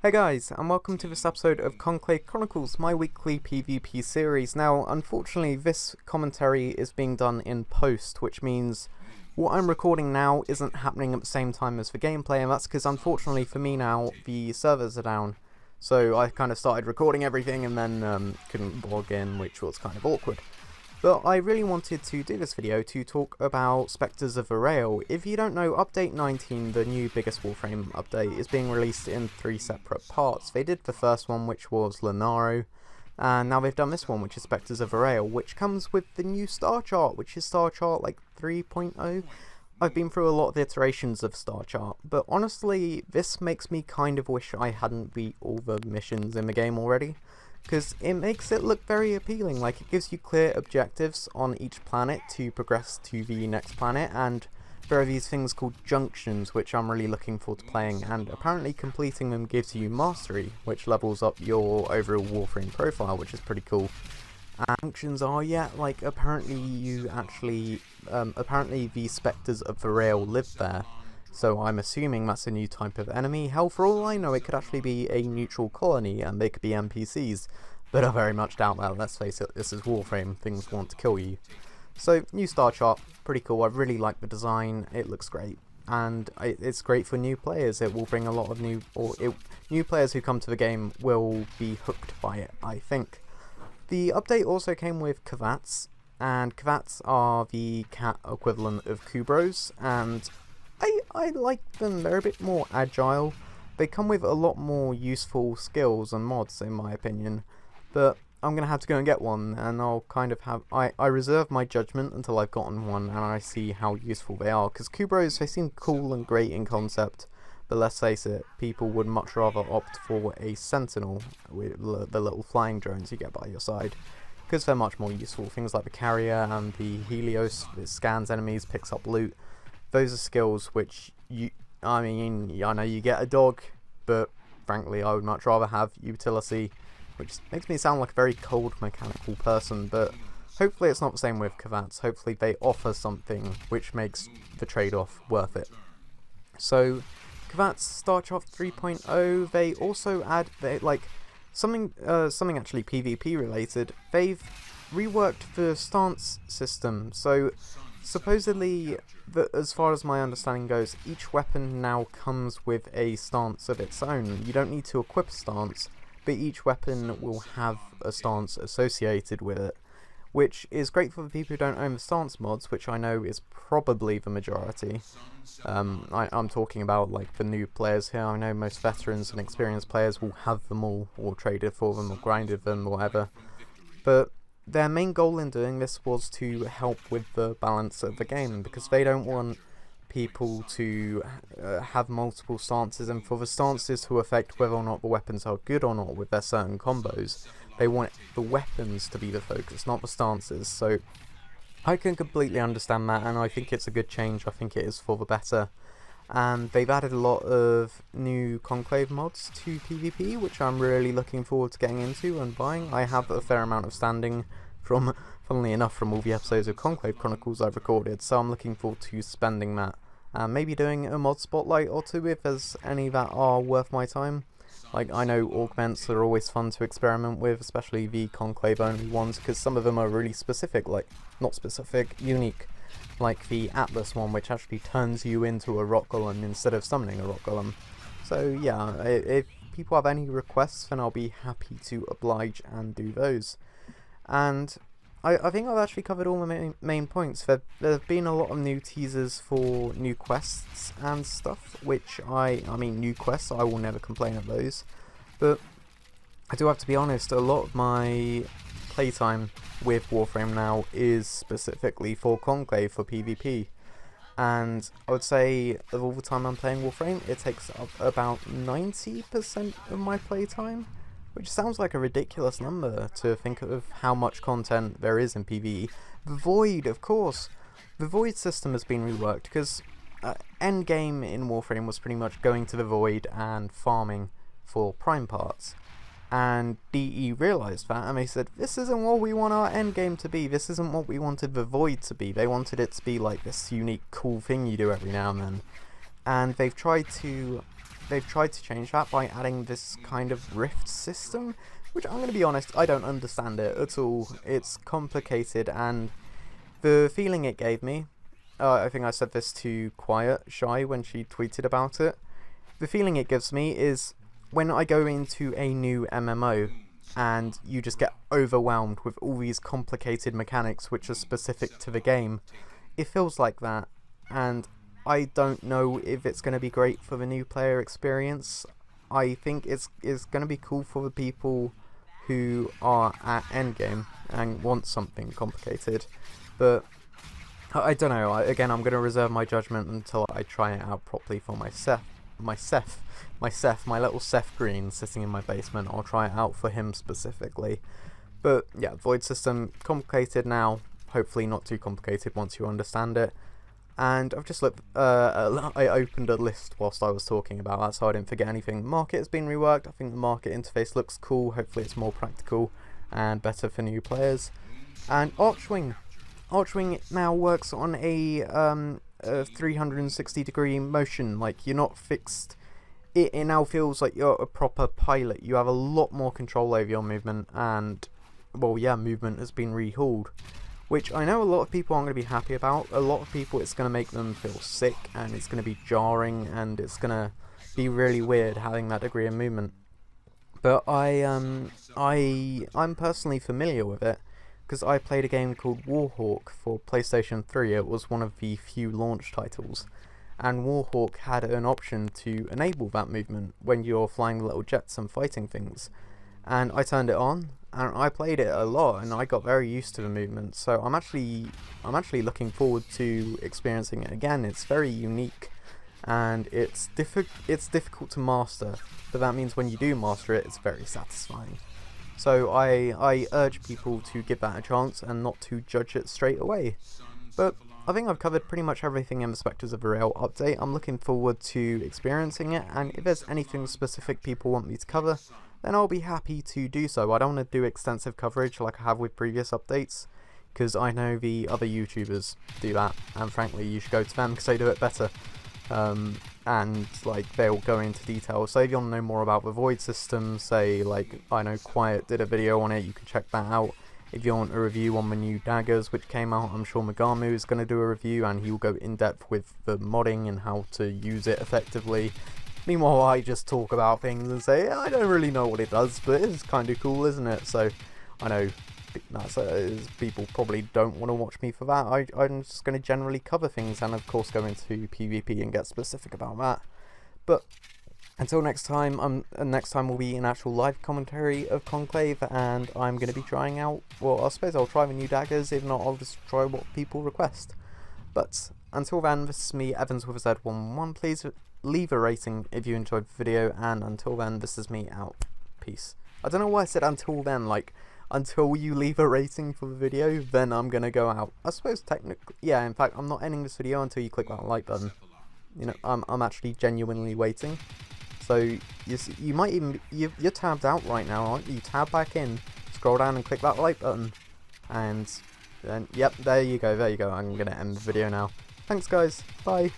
Hey guys, and welcome to this episode of Conclave Chronicles, my weekly PvP series. Now, unfortunately, this commentary is being done in post, which means what I'm recording now isn't happening at the same time as the gameplay, and that's because, unfortunately for me now, the servers are down. So I kind of started recording everything and then couldn't log in, which was kind of awkward. But I really wanted to do this video to talk about Spectres of Rail. If you don't know, Update 19, the new biggest Warframe update, is being released in 3 separate parts. They did the first one, which was Lunaro, and now they've done this one, which is Spectres of Rail, which comes with the new star chart, which is star chart like 3.0. I've been through a lot of iterations of star chart, but honestly, this makes me kind of wish I hadn't beat all the missions in the game already. Because it makes it look very appealing, like it gives you clear objectives on each planet to progress to the next planet, and there are these things called junctions which I'm really looking forward to playing, and apparently completing them gives you mastery, which levels up your overall Warframe profile, which is pretty cool. And junctions are, like apparently you actually, apparently the Spectres of the Rail live there. So I'm assuming that's a new type of enemy. Hell, for all I know, it could actually be a neutral colony, and they could be NPCs. But I very much doubt that, let's face it, this is Warframe, things want to kill you. So, new star chart, pretty cool, I really like the design, it looks great. And it's great for new players, it will bring a lot of new players who come to the game will be hooked by it, I think. The update also came with Kavats, and Kavats are the cat equivalent of Kubros, and I like them. They're a bit more agile. They come with a lot more useful skills and mods, in my opinion. But I'm going to have to go and get one, and I'll kind of have... I reserve my judgment until I've gotten one, and I see how useful they are. Because Kubros, they seem cool and great in concept, but let's face it, people would much rather opt for a Sentinel, with the little flying drones you get by your side. Because they're much more useful. Things like the Carrier and the Helios, it scans enemies, picks up loot. Those are skills which I know you get a dog, but frankly I would much rather have utility, which makes me sound like a very cold mechanical person, but hopefully it's not the same with Kavats. Hopefully they offer something which makes the trade-off worth it. So Kavats Star Chart 3.0, they also add something actually PvP related. They've reworked the stance system, so supposedly, as far as my understanding goes, each weapon now comes with a stance of its own. You don't need to equip a stance, but each weapon will have a stance associated with it, which is great for the people who don't own the stance mods, which I know is probably the majority. I'm talking about like the new players here. I know most veterans and experienced players will have them all, or traded for them, or grinded them, or whatever. But their main goal in doing this was to help with the balance of the game, because they don't want people to have multiple stances, and for the stances to affect whether or not the weapons are good or not with their certain combos. They want the weapons to be the focus, not the stances. So I can completely understand that, and I think it's a good change. I think it is for the better. And they've added a lot of new Conclave mods to PvP, which I'm really looking forward to getting into and buying. I have a fair amount of standing from, funnily enough, from all the episodes of Conclave Chronicles I've recorded, so I'm looking forward to spending that. And maybe doing a mod spotlight or two if there's any that are worth my time. Like, I know augments are always fun to experiment with, especially the Conclave only ones, because some of them are really specific, like, not specific, unique. Like the Atlas one, which actually turns you into a rock golem instead of summoning a rock golem. So yeah, if people have any requests, then I'll be happy to oblige and do those. And I think I've actually covered all the main points. There have been a lot of new teasers for new quests and stuff, which I mean new quests, I will never complain of those. But I do have to be honest, a lot of my playtime with Warframe now is specifically for Conclave, for PvP, and I would say of all the time I'm playing Warframe, it takes up about 90% of my playtime, which sounds like a ridiculous number to think of how much content there is in PvE. The Void, of course, the Void system has been reworked, because endgame in Warframe was pretty much going to the Void and farming for prime parts. And DE realised that, and they said, this isn't what we want our endgame to be, this isn't what we wanted the Void to be. They wanted it to be like this unique, cool thing you do every now and then. And they've tried to they've tried to change that by adding this kind of rift system, which I'm going to be honest, I don't understand it at all. It's complicated, and the feeling it gave me, I think I said this to Quiet Shy when she tweeted about it, the feeling it gives me is when I go into a new MMO and you just get overwhelmed with all these complicated mechanics which are specific to the game, it feels like that, and I don't know if it's going to be great for the new player experience. I think it's going to be cool for the people who are at endgame and want something complicated, but I don't know. Again, I'm going to reserve my judgment until I try it out properly for my little Seth Green sitting in my basement. I'll try it out for him specifically. But yeah, void system, complicated now, hopefully not too complicated once you understand it. And I've just looked, I opened a list whilst I was talking about that, so I didn't forget anything. Market has been reworked. I think the market interface looks cool. Hopefully it's more practical and better for new players. And Archwing now works on a 360 degree motion. Like, you're not fixed. It now feels like you're a proper pilot. You have a lot more control over your movement, and well, yeah, movement has been rehauled, which I know a lot of people aren't going to be happy about. A lot of people, it's going to make them feel sick, and it's going to be jarring, and it's going to be really weird having that degree of movement. But I'm personally familiar with it, because I played a game called Warhawk for PlayStation 3. It was one of the few launch titles, and Warhawk had an option to enable that movement when you're flying little jets and fighting things. And I turned it on, and I played it a lot, and I got very used to the movement. So I'm actually looking forward to experiencing it again. It's very unique, and it's difficult to master, but that means when you do master it, it's very satisfying. So I urge people to give that a chance and not to judge it straight away. But I think I've covered pretty much everything in the Spectres of the Rail update. I'm looking forward to experiencing it, and if there's anything specific people want me to cover, then I'll be happy to do so. I don't want to do extensive coverage like I have with previous updates, because I know the other YouTubers do that, and frankly you should go to them because they do it better. And like, they'll go into detail. So if you want to know more about the void system, say like, I know Quiet did a video on it, you can check that out. If you want a review on the new daggers which came out, I'm sure Magamu is going to do a review, and he will go in depth with the modding and how to use it effectively. Meanwhile, I just talk about things and say, I don't really know what it does, but it's kind of cool, isn't it? So I know people probably don't want to watch me for that. I'm just going to generally cover things, and of course go into PvP and get specific about that. But until next time, next time will be an actual live commentary of Conclave, and I'm going to be trying out, well, I suppose I'll try the new daggers. If not, I'll just try what people request. But until then, this is me, Evans with a Z11. Please leave a rating if you enjoyed the video, and until then, this is me out. Peace. I don't know why I said until then, like, until you leave a rating for the video, then I'm gonna go out. I suppose technically, yeah, in fact, I'm not ending this video until you click that like button. You know, I'm actually genuinely waiting. So, you might even, you're tabbed out right now, aren't you? Tab back in, scroll down and click that like button. And then, yep, there you go, I'm gonna end the video now. Thanks guys, bye.